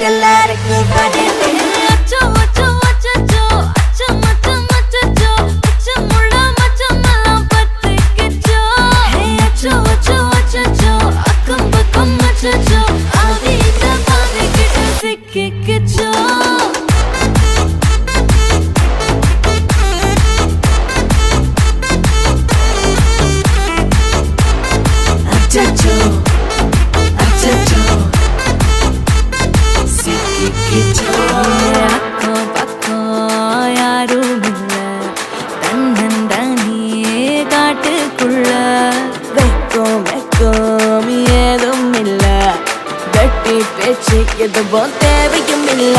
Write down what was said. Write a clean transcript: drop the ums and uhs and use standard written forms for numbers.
எல்லாருக்கும் பதில் அச்சோ அச்சோ அச்சோ அச்சம் அச்சம் அச்சோ அச்சமுள்ள மச்சமெல்லாம் பத்திக்கிச்சோ அச்சோ அச்சோ அச்சோ அக்கம் பக்கம் அச்சோ ஆவிட்ட பாவிக்கிட்ட சிக்கிக்கிச்சோ அச்சோ அச்சோ சிக்கிக்கிச்சோ அக்கம் பக்கம் யாரும் இல்ல தன்னந்தனியே காட்டுக்குள்ள வெக்கம் வெக்கம் ஏதும் இல்ல வெட்டி பேச்சு எதுவும் தேவையும் இல்ல